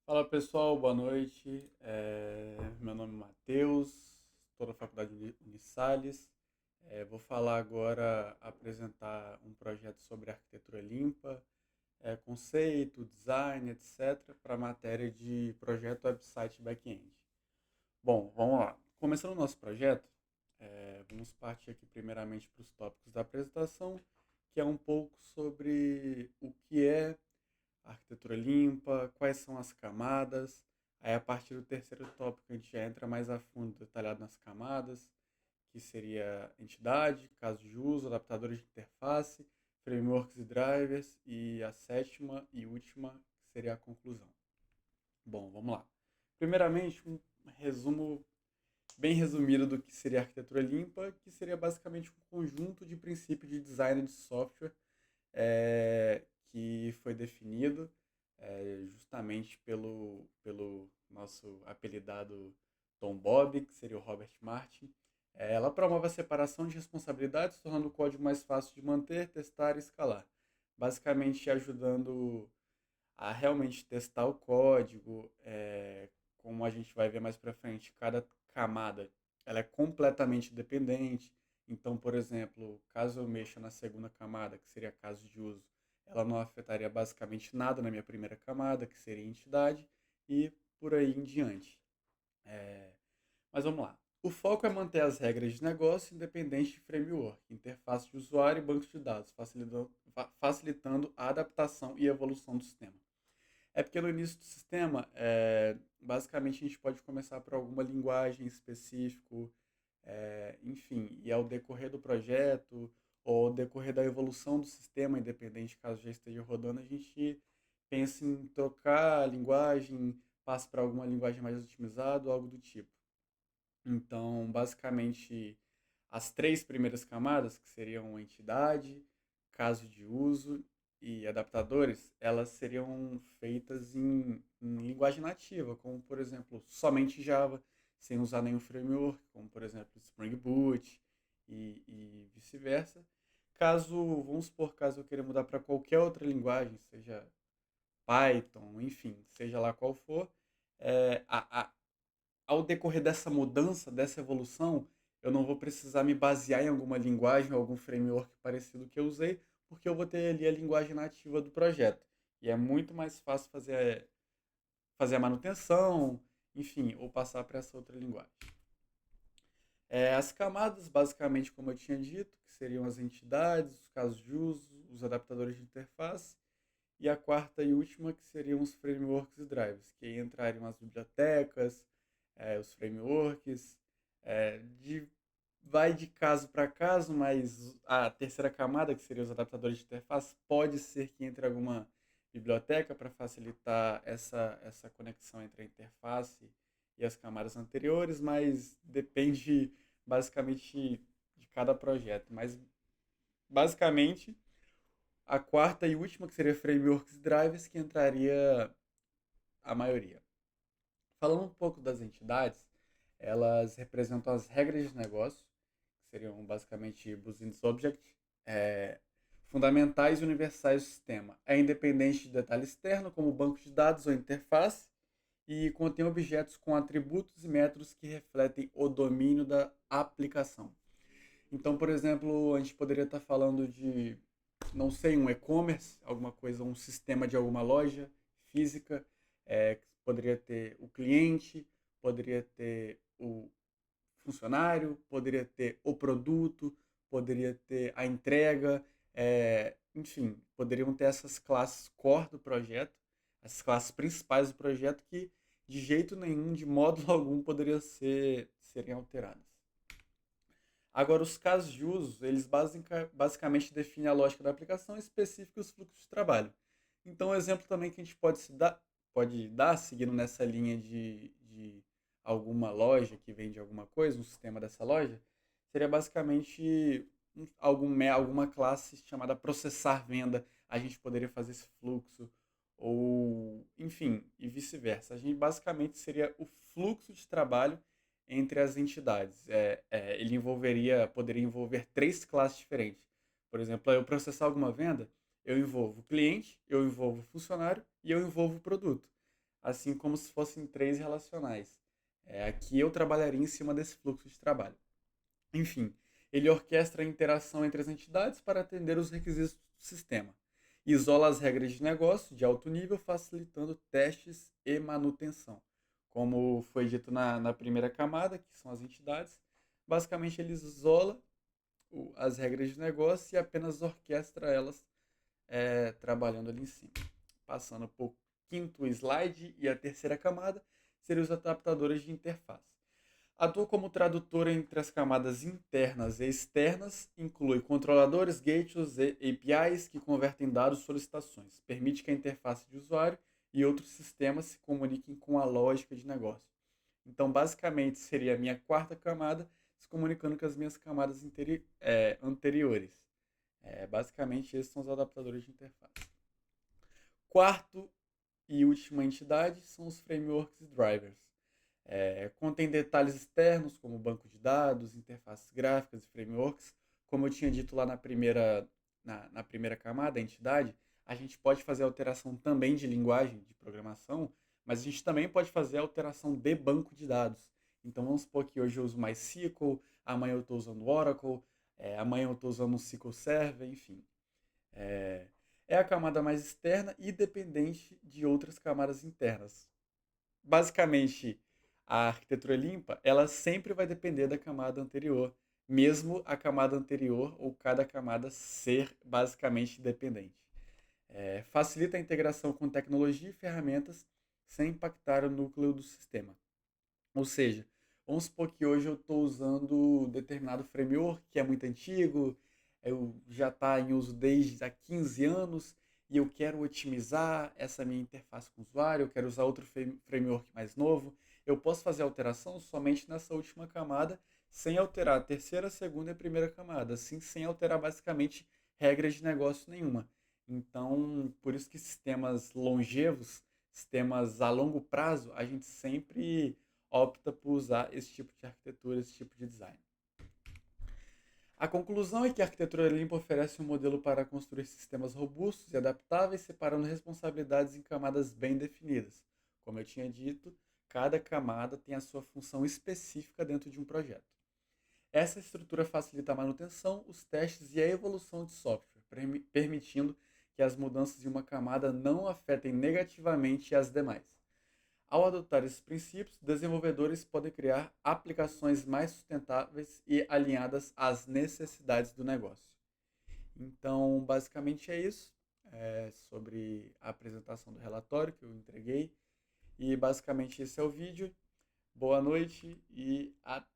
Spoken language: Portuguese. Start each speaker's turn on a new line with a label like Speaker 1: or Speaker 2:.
Speaker 1: Fala pessoal, boa noite. Meu nome é Matheus, estou na Faculdade Unisalles. Vou falar agora, apresentar um projeto sobre arquitetura limpa, conceito, design, etc., para a matéria de projeto website back-end. Bom, vamos lá. Começando o nosso projeto, vamos partir aqui primeiramente para os tópicos da apresentação, que é um pouco sobre o que é arquitetura limpa, quais são as camadas. Aí, a partir do terceiro tópico, a gente já entra mais a fundo, detalhado nas camadas, que seria entidade, caso de uso, adaptadores de interface, frameworks e drivers, e a sétima e última, que seria a conclusão. Bom, vamos lá. Primeiramente, um resumo bem resumido do que seria arquitetura limpa, que seria basicamente um conjunto de princípios de design de software que foi definido justamente pelo nosso apelidado Tom Bob, que seria o Robert Martin. Ela promove a separação de responsabilidades, tornando o código mais fácil de manter, testar e escalar. Basicamente ajudando a realmente testar o código, como a gente vai ver mais para frente, cada camada ela é completamente dependente. Então, por exemplo, caso eu mexa na segunda camada, que seria caso de uso, ela não afetaria basicamente nada na minha primeira camada, que seria entidade, e por aí em diante. É, mas vamos lá. O foco é manter as regras de negócio independente de framework, interface de usuário e bancos de dados, facilitando a adaptação e evolução do sistema. É porque no início do sistema, basicamente a gente pode começar por alguma linguagem específica, enfim, e ao decorrer do projeto ou ao decorrer da evolução do sistema, independente caso já esteja rodando, a gente pensa em trocar a linguagem, passa para alguma linguagem mais otimizada ou algo do tipo. Então, basicamente, as três primeiras camadas, que seriam entidade, caso de uso e adaptadores, elas seriam feitas em linguagem nativa, como por exemplo, somente Java, sem usar nenhum framework, como por exemplo Spring Boot e vice-versa. Vamos supor, caso eu queira mudar para qualquer outra linguagem, seja Python, enfim, seja lá qual for, ao decorrer dessa mudança, dessa evolução, eu não vou precisar me basear em alguma linguagem ou algum framework parecido que eu usei, porque eu vou ter ali a linguagem nativa do projeto. E é muito mais fácil fazer a manutenção, enfim, ou passar para essa outra linguagem. As camadas, basicamente, como eu tinha dito, que seriam as entidades, os casos de uso, os adaptadores de interface, e a quarta e última, que seriam os frameworks e drivers, que aí entrariam as bibliotecas, os frameworks, de, vai de caso para caso, mas a terceira camada, que seriam os adaptadores de interface, pode ser que entre alguma biblioteca para facilitar essa conexão entre a interface e as camadas anteriores, mas depende basicamente de cada projeto. Mas basicamente a quarta e última, que seria Frameworks e Drivers, que entraria a maioria. Falando um pouco das entidades, elas representam as regras de negócio, que seriam basicamente Business Object, é, fundamentais e universais do sistema. É independente de detalhe externo, como banco de dados ou interface, e contém objetos com atributos e métodos que refletem o domínio da aplicação. Então, por exemplo, a gente poderia estar falando de, não sei, um e-commerce, alguma coisa, um sistema de alguma loja física, poderia ter o cliente, poderia ter o funcionário, poderia ter o produto, poderia ter a entrega, enfim, poderiam ter essas classes core do projeto, as classes principais do projeto que de jeito nenhum, de modo algum, serem alteradas. Agora, os casos de uso, eles basicamente definem a lógica da aplicação específica e os fluxos de trabalho. Então, um exemplo também que a gente pode dar, seguindo nessa linha de alguma loja que vende alguma coisa, um sistema dessa loja, seria basicamente alguma classe chamada processar venda. A gente poderia fazer esse fluxo, ou enfim, e vice-versa. A gente basicamente seria o fluxo de trabalho entre as entidades. Poderia envolver três classes diferentes. Por exemplo, eu processar alguma venda, eu envolvo o cliente, eu envolvo o funcionário e eu envolvo o produto. assim como se fossem três relacionais. Aqui eu trabalharia em cima desse fluxo de trabalho. Enfim, ele orquestra a interação entre as entidades para atender os requisitos do sistema. Isola as regras de negócio de alto nível, facilitando testes e manutenção. Como foi dito na primeira camada, que são as entidades, basicamente ele isola as regras de negócio e apenas orquestra elas trabalhando ali em cima. Passando por quinto slide e a terceira camada, seriam os adaptadores de interface. Atua como tradutor entre as camadas internas e externas, inclui controladores, gateways e APIs que convertem dados e solicitações. Permite que a interface de usuário e outros sistemas se comuniquem com a lógica de negócio. Então, basicamente, seria a minha quarta camada se comunicando com as minhas camadas anteriores. Basicamente, esses são os adaptadores de interface. Quarto e última entidade são os frameworks e drivers. Contém detalhes externos, como banco de dados, interfaces gráficas e frameworks. Como eu tinha dito lá na primeira camada, a entidade, a gente pode fazer alteração também de linguagem de programação, mas a gente também pode fazer alteração de banco de dados. Então vamos supor que hoje eu uso MySQL, amanhã eu estou usando Oracle, amanhã eu estou usando um SQL Server, enfim. É, é a camada mais externa e dependente de outras camadas internas. Basicamente, a arquitetura limpa, ela sempre vai depender da camada anterior, mesmo a camada anterior ou cada camada ser basicamente independente. Facilita a integração com tecnologia e ferramentas sem impactar o núcleo do sistema. Ou seja, vamos supor que hoje eu estou usando determinado framework que é muito antigo, eu já está em uso desde há 15 anos e eu quero otimizar essa minha interface com o usuário, eu quero usar outro framework mais novo. Eu posso fazer alteração somente nessa última camada, sem alterar a terceira, segunda e a primeira camada, assim, sem alterar basicamente regras de negócio nenhuma. Então, por isso que sistemas longevos, sistemas a longo prazo, a gente sempre opta por usar esse tipo de arquitetura, esse tipo de design. A conclusão é que a arquitetura limpa oferece um modelo para construir sistemas robustos e adaptáveis, separando responsabilidades em camadas bem definidas. Como eu tinha dito, cada camada tem a sua função específica dentro de um projeto. Essa estrutura facilita a manutenção, os testes e a evolução de software, permitindo que as mudanças em uma camada não afetem negativamente as demais. Ao adotar esses princípios, desenvolvedores podem criar aplicações mais sustentáveis e alinhadas às necessidades do negócio. Então, basicamente é isso. Sobre a apresentação do relatório que eu entreguei. E basicamente esse é o vídeo. Boa noite e até!